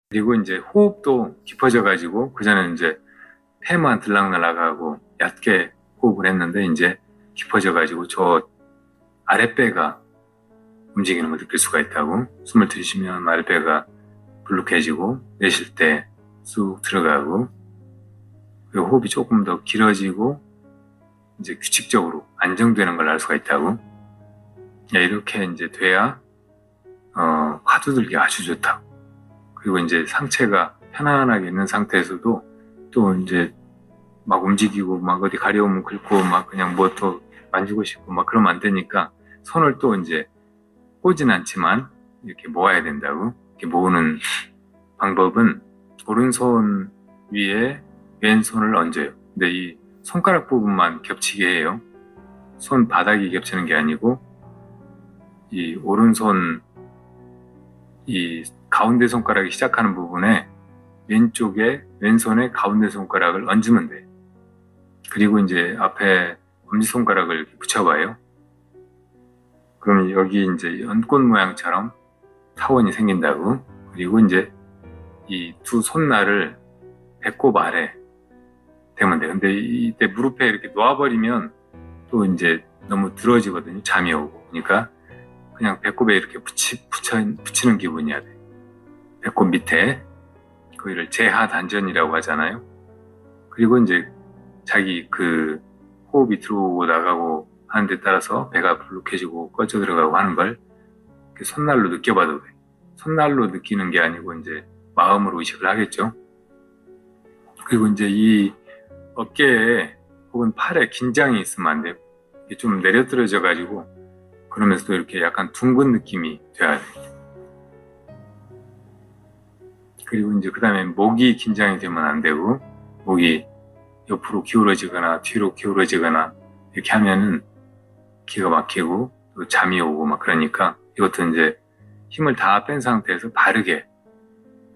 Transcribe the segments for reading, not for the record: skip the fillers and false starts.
그리고 이제 호흡도 깊어져 가지고 그전에는 이제 폐만 들락날락하고 얕게 호흡을 했는데 이제 깊어져 가지고 저 아랫배가 움직이는 걸 느낄 수가 있다고. 숨을 들이쉬면 아랫배가 불룩해지고 내쉴 때 쑥 들어가고, 그리고 호흡이 조금 더 길어지고 이제 규칙적으로 안정되는 걸 알 수가 있다고. 이렇게 이제 돼야 화두 들기 아주 좋다. 그리고 이제 상체가 편안하게 있는 상태에서도 또 이제 막 움직이고 막 어디 가려우면 긁고 막 그냥 뭐 또 만지고 싶고 막 그러면 안 되니까 손을 또 이제 꼬진 않지만 이렇게 모아야 된다고. 이렇게 모으는 방법은 오른손 위에 왼손을 얹어요. 근데 이 손가락 부분만 겹치게 해요. 손 바닥이 겹치는 게 아니고 이 오른손 이 가운데 손가락이 시작하는 부분에 왼쪽에 왼손의 가운데 손가락을 얹으면 돼. 그리고 이제 앞에 엄지손가락을 이렇게 붙여봐요. 그러면 여기 이제 연꽃 모양처럼 타원이 생긴다고. 그리고 이제 이 두 손날을 배꼽 아래 대면 돼. 근데 이때 무릎에 이렇게 놓아버리면 또 이제 너무 들어지거든요. 잠이 오고. 그러니까 그냥 배꼽에 이렇게 붙이는 기분이야 돼. 배꼽 밑에. 거기를 제하단전이라고 하잖아요. 그리고 이제 자기 그 호흡이 들어오고 나가고 하는 데 따라서 배가 불룩해지고 꺼져 들어가고 하는 걸 손날로 느껴봐도 돼. 손날로 느끼는 게 아니고 이제 마음으로 의식을 하겠죠. 그리고 이제 이 어깨에 혹은 팔에 긴장이 있으면 안 돼요. 이게 좀 내려떨어져 가지고 그러면서도 이렇게 약간 둥근 느낌이 돼야 돼. 그리고 이제 그 다음에 목이 긴장이 되면 안 되고, 목이 옆으로 기울어지거나 뒤로 기울어지거나 이렇게 하면은 기가 막히고 또 잠이 오고 막 그러니까 이것도 이제 힘을 다 뺀 상태에서 바르게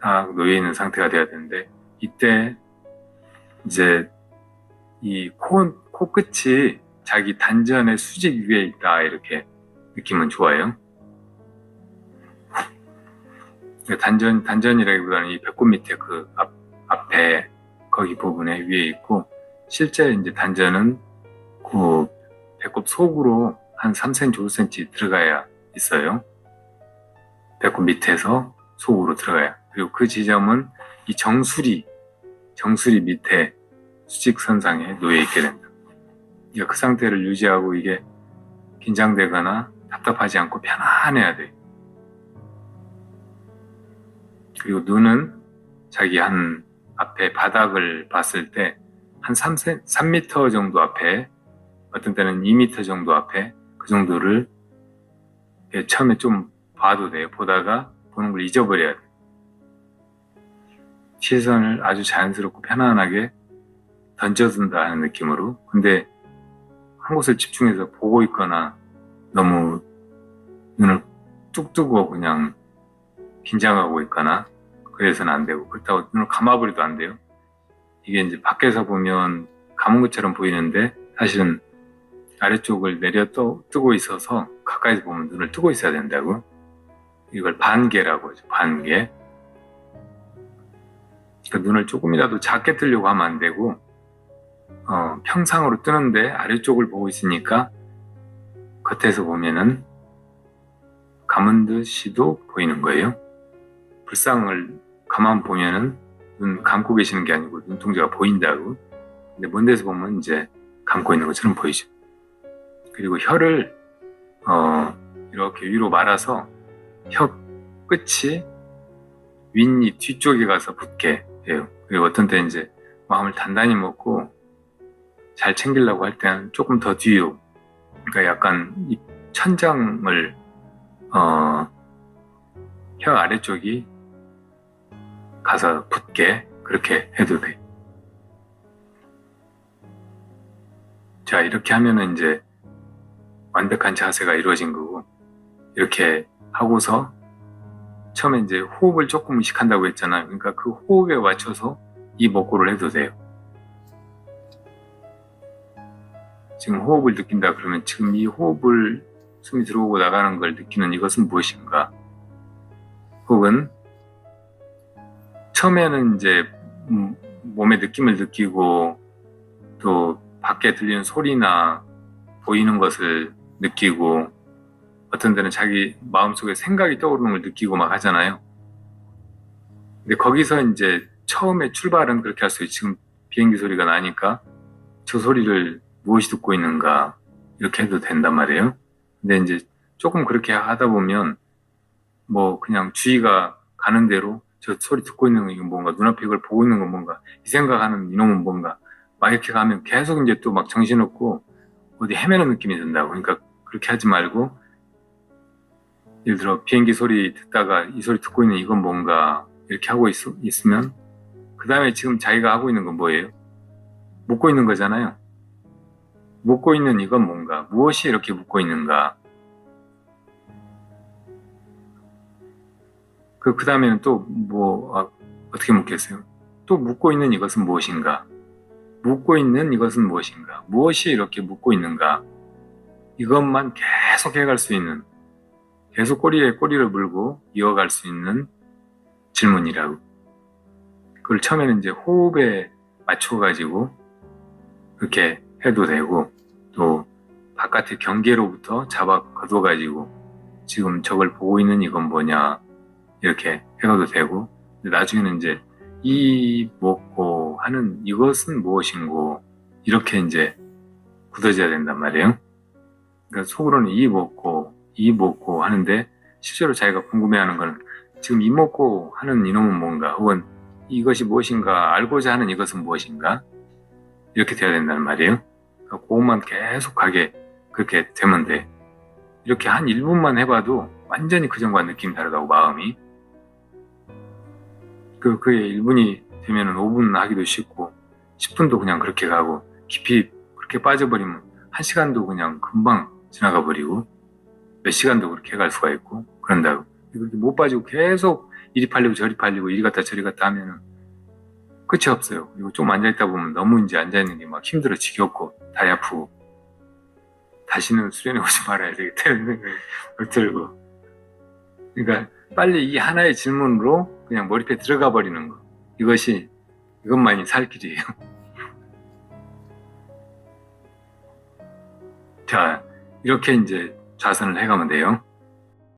딱 놓여 있는 상태가 돼야 되는데, 이때 이제 이 코끝이 자기 단전의 수직 위에 있다 이렇게 느끼면 좋아요. 단전이라기보다는 이 배꼽 밑에 그 앞에 거기 부분에 위에 있고, 실제 이제 단전은 그 배꼽 속으로 한 3cm, 5cm 들어가야 있어요. 배꼽 밑에서 속으로 들어가야. 그리고 그 지점은 이 정수리 밑에 수직선상에 놓여 있게 된다. 그 상태를 유지하고 이게 긴장되거나 답답하지 않고 편안해야 돼. 그리고 눈은 자기 한 앞에 바닥을 봤을 때 한 3m 정도 앞에, 어떤 때는 2m 정도 앞에, 그 정도를 처음에 좀 봐도 돼요. 보다가 보는 걸 잊어버려야 돼. 시선을 아주 자연스럽고 편안하게 던져둔다 하는 느낌으로. 근데 한 곳을 집중해서 보고 있거나 너무 눈을 뚝 뜨고 그냥 긴장하고 있거나 그래서는 안 되고, 그렇다고 눈을 감아버려도 안 돼요. 이게 이제 밖에서 보면 감은 것처럼 보이는데 사실은 아래쪽을 뜨고 있어서 가까이서 보면 눈을 뜨고 있어야 된다고. 이걸 반개라고 하죠. 반개. 그러니까 눈을 조금이라도 작게 뜨려고 하면 안 되고, 평상으로 뜨는데 아래쪽을 보고 있으니까 겉에서 보면은 감은 듯이도 보이는 거예요. 불상을 가만 보면은 눈 감고 계시는 게 아니고 눈동자가 보인다고. 근데 먼 데서 보면 이제 감고 있는 것처럼 보이죠. 그리고 혀를 이렇게 위로 말아서 혀 끝이 윗입 뒤쪽에 가서 붙게 해요. 그리고 어떤 때 이제 마음을 단단히 먹고 잘 챙기려고 할 때는 조금 더 뒤로, 그러니까 약간 입 천장을 혀 아래쪽이 가서 붙게 그렇게 해도 돼. 자, 이렇게 하면은 이제 완벽한 자세가 이루어진 거고, 이렇게 하고서 처음에 이제 호흡을 조금 의식한다고 했잖아요. 그러니까 그 호흡에 맞춰서 이 목구를 해도 돼요. 지금 호흡을 느낀다 그러면 지금 이 호흡을, 숨이 들어오고 나가는 걸 느끼는 이것은 무엇인가? 혹은 처음에는 이제 몸의 느낌을 느끼고 또 밖에 들리는 소리나 보이는 것을 느끼고 어떤 데는 자기 마음속에 생각이 떠오르는 걸 느끼고 막 하잖아요. 근데 거기서 이제 처음에 출발은 그렇게 할 수 있어요. 지금 비행기 소리가 나니까 저 소리를 무엇이 듣고 있는가 이렇게 해도 된단 말이에요. 근데 이제 조금 그렇게 하다 보면 뭐 그냥 주의가 가는 대로 저 소리 듣고 있는 건 이건 뭔가 눈앞에 이걸 보고 있는 건 뭔가 이 생각하는 이놈은 뭔가 막 이렇게 가면 계속 이제 또 막 정신없고 어디 헤매는 느낌이 든다고. 그러니까 그렇게 하지 말고 예를 들어 비행기 소리 듣다가 이 소리 듣고 있는 이건 뭔가 이렇게 하고 있으면 그 다음에 지금 자기가 하고 있는 건 뭐예요? 묻고 있는 거잖아요. 묻고 있는 이건 뭔가 무엇이 이렇게 묻고 있는가. 그 다음에는 또 어떻게 묻겠어요? 또 묻고 있는 이것은 무엇인가? 묻고 있는 이것은 무엇인가? 무엇이 이렇게 묻고 있는가? 이것만 계속 해갈 수 있는, 계속 꼬리에 꼬리를 물고 이어갈 수 있는 질문이라고. 그걸 처음에는 이제 호흡에 맞춰가지고 그렇게 해도 되고, 또 바깥의 경계로부터 잡아 걷어가지고 지금 저걸 보고 있는 이건 뭐냐, 이렇게 해가도 되고, 나중에는 이제 이 먹고 하는 이것은 무엇인고, 이렇게 이제 굳어져야 된단 말이에요. 그러니까 속으로는 이 먹고 하는데, 실제로 자기가 궁금해하는 거는 지금 이 먹고 하는 이놈은 뭔가, 혹은 이것이 무엇인가, 알고자 하는 이것은 무엇인가, 이렇게 돼야 된다는 말이에요. 그러니까 그것만 계속하게 그렇게 되면 돼. 이렇게 한 1분만 해봐도 완전히 그전과 느낌이 다르다고, 마음이. 그게 1분이 되면은 5분 하기도 쉽고, 10분도 그냥 그렇게 가고, 깊이 그렇게 빠져버리면 1시간도 그냥 금방 지나가 버리고, 몇 시간도 그렇게 갈 수가 있고, 그런다고. 그렇게 못 빠지고 계속 이리 팔리고 저리 팔리고, 이리 갔다 저리 갔다 하면은 끝이 없어요. 그리고 좀 앉아있다 보면 너무 이제 앉아있는 게 막 힘들어 지겹고, 다리 아프고, 다시는 수련회 오지 말아야 되겠다는 생각이 들고. 그러니까 빨리 이 하나의 질문으로 그냥 몰입해 들어가 버리는 거. 이것만이 살 길이에요. 자, 이렇게 이제 좌선을 해가면 돼요.